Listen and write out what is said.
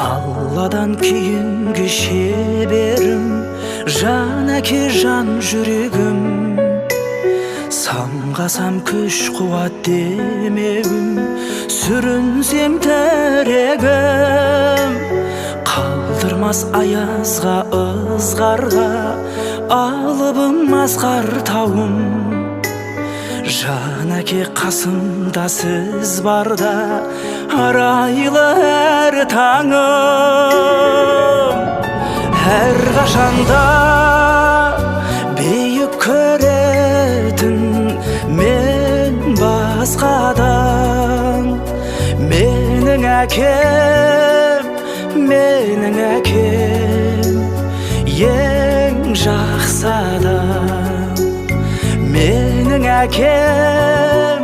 Алладан кейінгі шеберім, жан әке жан жүрегім. Самғасам күш қуат демеуім, сүрінсем тірегім. Қалдырмас аязға ызғарға, алыбым асқар тауым. Жан әке қасымда сіз барда, арайлы әр таңым. Әр қашанда биік көретін мен басқадан. Менің әкем, ең жақсы адам. Менің әкем,